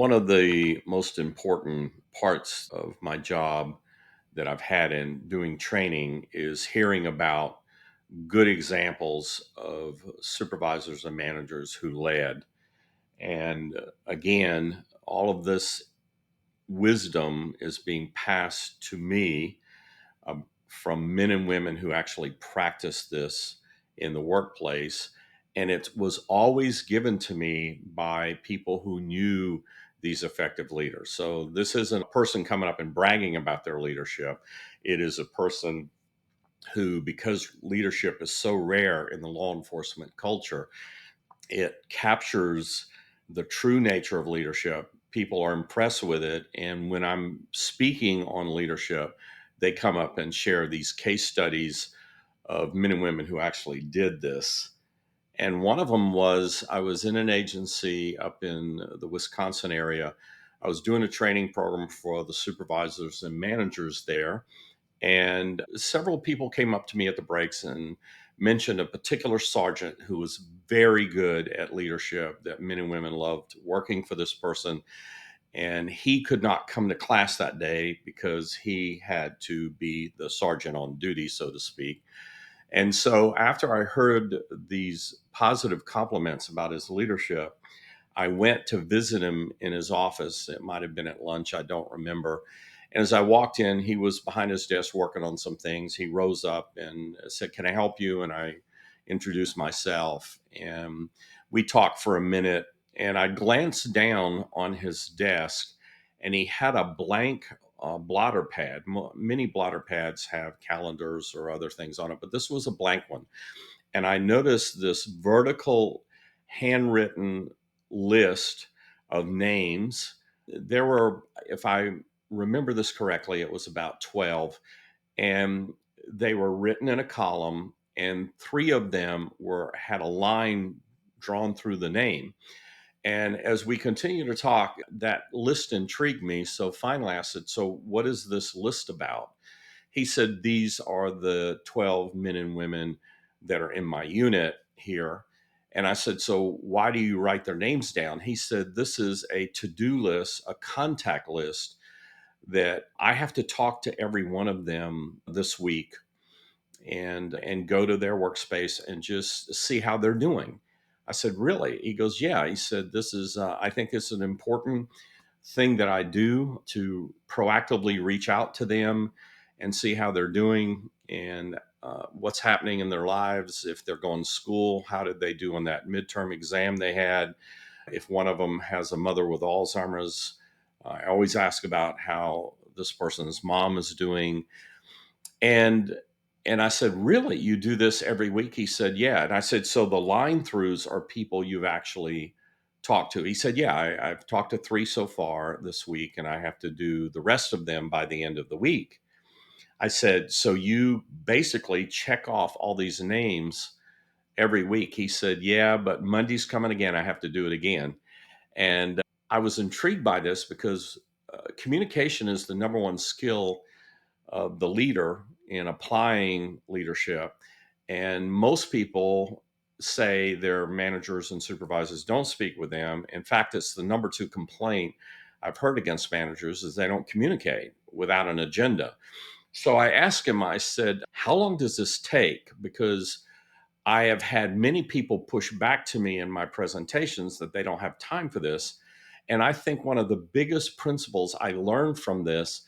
One of the most important parts of my job that I've had in doing training is hearing about good examples of supervisors and managers who led. And again, all of this wisdom is being passed to me from men and women who actually practice this in the workplace. And it was always given to me by people who knew these effective leaders. So this isn't a person coming up and bragging about their leadership. It is a person who, because leadership is so rare in the law enforcement culture, it captures the true nature of leadership. People are impressed with it. And when I'm speaking on leadership, they come up and share these case studies of men and women who actually did this. And one of them was I was in an agency up in the Wisconsin area. I was doing a training program for the supervisors and managers there. And several people came up to me at the breaks and mentioned a particular sergeant who was very good at leadership, that men and women loved working for this person. And he could not come to class that day because he had to be the sergeant on duty, so to speak. And so after I heard these positive compliments about his leadership, I went to visit him in his office. It might have been at lunch, I don't remember. And as I walked in, he was behind his desk working on some things. He rose up and said, "Can I help you?" And I introduced myself. And we talked for a minute. And I glanced down on his desk, and he had a blank blotter pad. Many blotter pads have calendars or other things on it, but this was a blank one. And I noticed this vertical handwritten list of names. There were, if I remember this correctly, it was about 12, and they were written in a column, and three of them were had a line drawn through the name. And as we continue to talk, that list intrigued me. So finally I said, "So what is this list about?" He said, "These are the 12 men and women that are in my unit here." And I said, "So why do you write their names down?" He said, "This is a to do list, a contact list that I have to talk to every one of them this week and go to their workspace and just see how they're doing." I said, "Really?" He goes, "Yeah." He said, "This is, I think it's an important thing that I do to proactively reach out to them and see how they're doing and what's happening in their lives. If they're going to school, how did they do on that midterm exam they had? If one of them has a mother with Alzheimer's, I always ask about how this person's mom is doing." And I said, "Really? You do this every week?" He said, "Yeah." And I said, "So the line throughs are people you've actually talked to?" He said, "Yeah, I've talked to three so far this week, and I have to do the rest of them by the end of the week." I said, "So you basically check off all these names every week?" He said, "Yeah, but Monday's coming again. I have to do it again." And I was intrigued by this because communication is the number one skill of the leader in applying leadership. And most people say their managers and supervisors don't speak with them. In fact, it's the number two complaint I've heard against managers is they don't communicate without an agenda. So I asked him, I said, "How long does this take?" Because I have had many people push back to me in my presentations that they don't have time for this. And I think one of the biggest principles I learned from this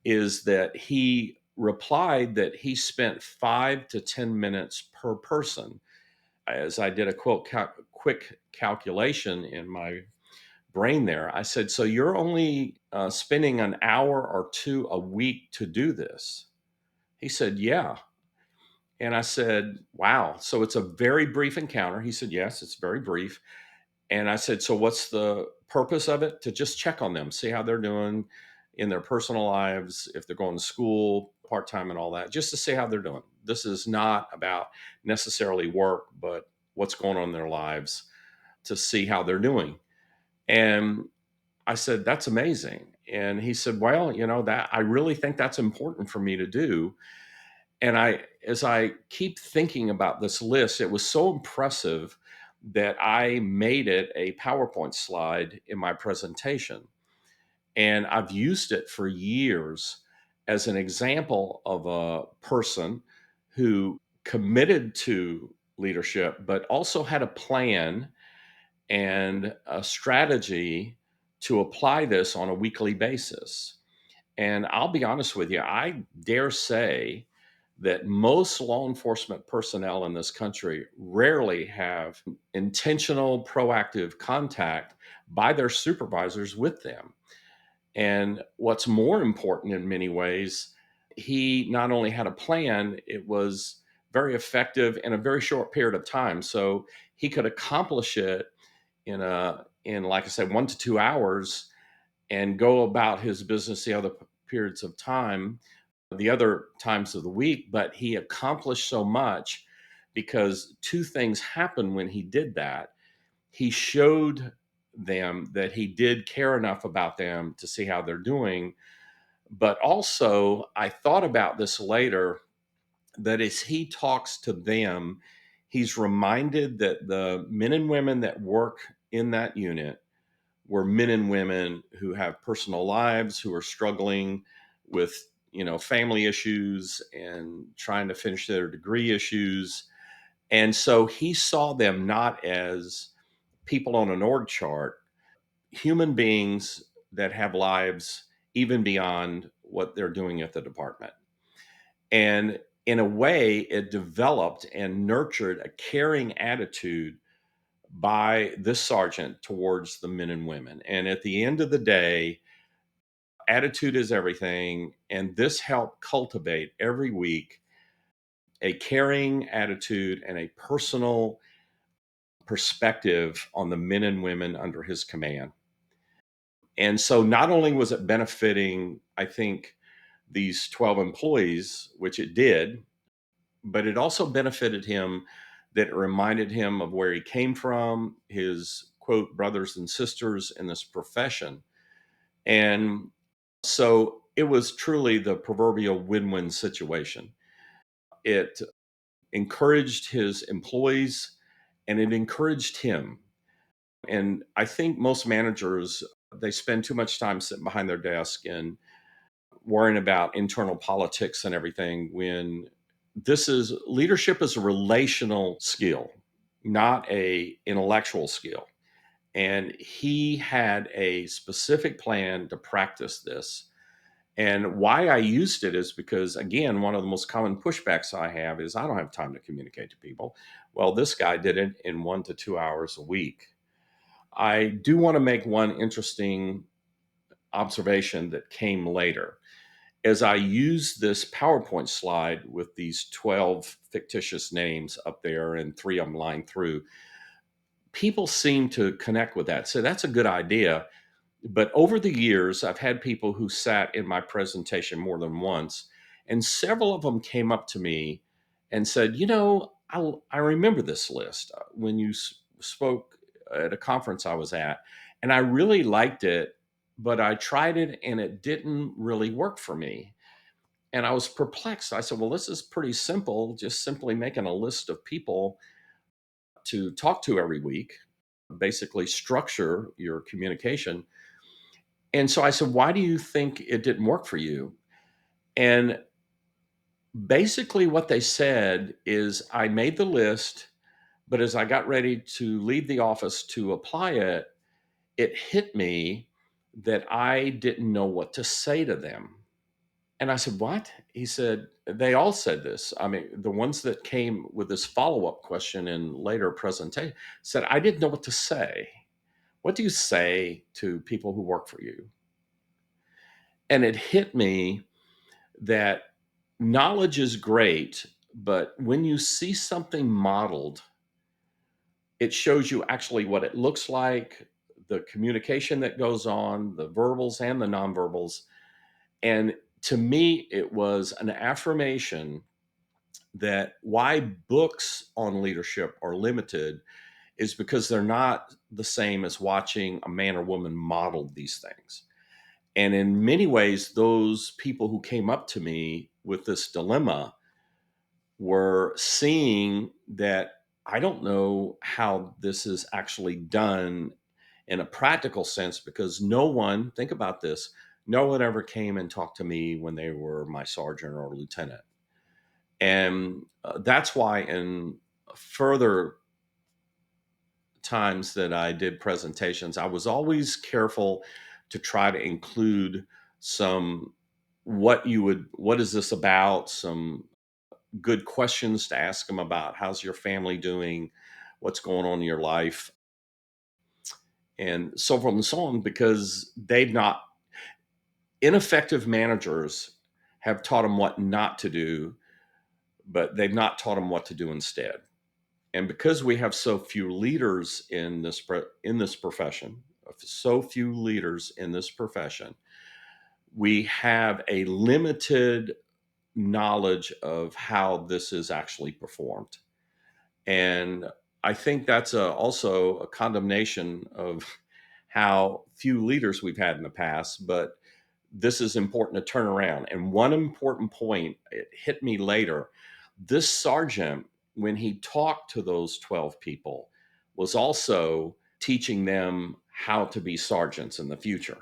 is that he replied that he spent 5 to 10 minutes per person. As I did a quick calculation in my brain there, I said, "So you're only spending an hour or two a week to do this?" He said, "Yeah." And I said, "Wow. So it's a very brief encounter." He said, "Yes, it's very brief." And I said, "So what's the purpose of it?" "To just check on them, see how they're doing in their personal lives, if they're going to school, part time, and all that, just to see how they're doing. This is not about necessarily work, but what's going on in their lives to see how they're doing." And I said, "That's amazing." And he said, "Well, that I really think that's important for me to do." And as I keep thinking about this list, it was so impressive that I made it a PowerPoint slide in my presentation. And I've used it for years as an example of a person who committed to leadership, but also had a plan and a strategy to apply this on a weekly basis. And I'll be honest with you, I dare say that most law enforcement personnel in this country rarely have intentional, proactive contact by their supervisors with them. And what's more important in many ways, he not only had a plan, it was very effective in a very short period of time. So he could accomplish it in like I said, 1 to 2 hours and go about his business the other periods of time, the other times of the week. But he accomplished so much because two things happened when he did that. He showed them that he did care enough about them to see how they're doing. But also, I thought about this later, that as he talks to them, he's reminded that the men and women that work in that unit were men and women who have personal lives, who are struggling with, family issues and trying to finish their degree issues. And so he saw them not as people on an org chart, human beings that have lives even beyond what they're doing at the department. And in a way, it developed and nurtured a caring attitude by this sergeant towards the men and women. And at the end of the day, attitude is everything. And this helped cultivate every week a caring attitude and a personal perspective on the men and women under his command. And so not only was it benefiting, I think, these 12 employees, which it did, but it also benefited him, that it reminded him of where he came from, his quote, brothers and sisters in this profession. And so it was truly the proverbial win win situation. It encouraged his employees and it encouraged him. And I think most managers, they spend too much time sitting behind their desk and worrying about internal politics and everything, when leadership is a relational skill, not a intellectual skill. And he had a specific plan to practice this. And why I used it is because, again, one of the most common pushbacks I have is I don't have time to communicate to people. Well, this guy did it in 1 to 2 hours a week. I do want to make one interesting observation that came later. As I used this PowerPoint slide with these 12 fictitious names up there and three of them lined through, people seem to connect with that. So that's a good idea. But over the years, I've had people who sat in my presentation more than once, and several of them came up to me and said, I remember this list when you spoke at a conference I was at, and I really liked it, but I tried it and it didn't really work for me. And I was perplexed. I said, well, this is pretty simple, just simply making a list of people to talk to every week, basically structure your communication. And so I said, why do you think it didn't work for you? And basically, what they said is, I made the list, but as I got ready to leave the office to apply it, it hit me that I didn't know what to say to them. And I said, what? He said, they all said this. I mean, the ones that came with this follow up question in later presentation said, I didn't know what to say. What do you say to people who work for you? And it hit me that knowledge is great, but when you see something modeled, it shows you actually what it looks like, the communication that goes on, the verbals and the nonverbals. And to me, it was an affirmation that why books on leadership are limited is because they're not the same as watching a man or woman model these things. And in many ways, those people who came up to me with this dilemma were seeing that I don't know how this is actually done in a practical sense because no one, think about this, no one ever came and talked to me when they were my sergeant or lieutenant. And that's why in further times that I did presentations, I was always careful to try to include some what is this about, some good questions to ask them about how's your family doing, what's going on in your life, and so forth and so on, because they've not, ineffective managers have taught them what not to do, but they've not taught them what to do instead. And because we have so few leaders in this profession, so few leaders in this profession, we have a limited knowledge of how this is actually performed. And I think that's also a condemnation of how few leaders we've had in the past. But this is important to turn around. And one important point, it hit me later. This sergeant, when he talked to those 12 people, was also teaching them how to be sergeants in the future.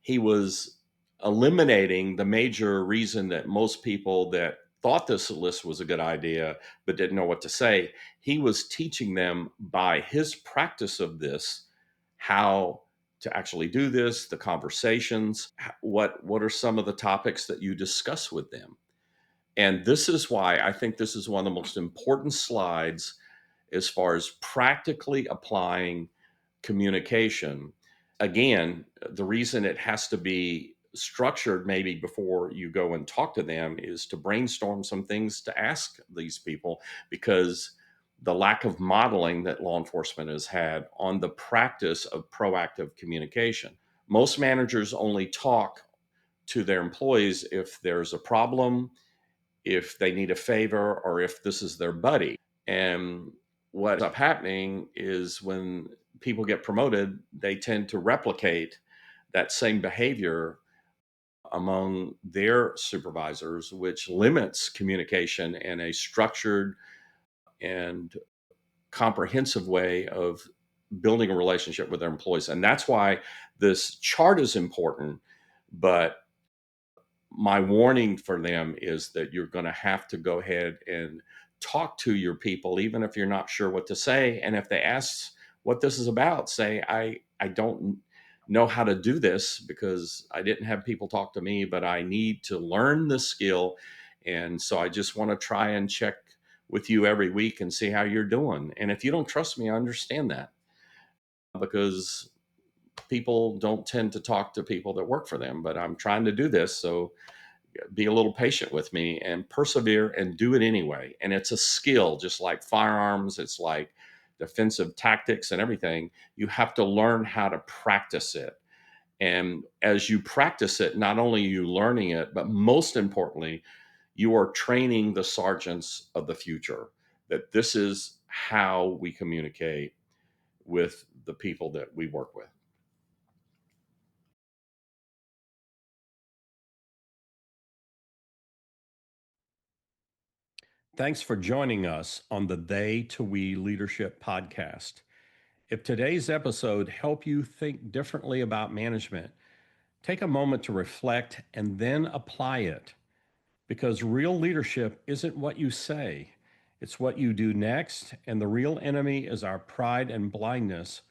He was eliminating the major reason that most people that thought this list was a good idea but didn't know what to say. He was teaching them by his practice of this how to actually do this, the conversations, what are some of the topics that you discuss with them. And this is why I think this is one of the most important slides as far as practically applying communication. Again, the reason it has to be structured maybe before you go and talk to them is to brainstorm some things to ask these people, because the lack of modeling that law enforcement has had on the practice of proactive communication. Most managers only talk to their employees if there's a problem, if they need a favor, or if this is their buddy. And what ends up happening is when people get promoted, they tend to replicate that same behavior among their supervisors, which limits communication in a structured and comprehensive way of building a relationship with their employees. And that's why this chart is important. But my warning for them is that you're going to have to go ahead and talk to your people, even if you're not sure what to say. And if they ask what this is about, say, I don't know how to do this because I didn't have people talk to me, but I need to learn the skill. And so I just want to try and check with you every week and see how you're doing. And if you don't trust me, I understand that, because people don't tend to talk to people that work for them, but I'm trying to do this. So be a little patient with me and persevere and do it anyway. And it's a skill, just like firearms, it's like defensive tactics and everything. You have to learn how to practice it. And as you practice it, not only are you learning it, but most importantly, you are training the sergeants of the future that this is how we communicate with the people that we work with. Thanks for joining us on the They to We Leadership podcast. If today's episode helped you think differently about management, take a moment to reflect and then apply it. Because real leadership isn't what you say, it's what you do next. And the real enemy is our pride and blindness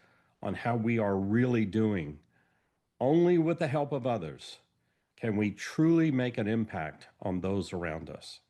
on how we are really doing. Only with the help of others can we truly make an impact on those around us.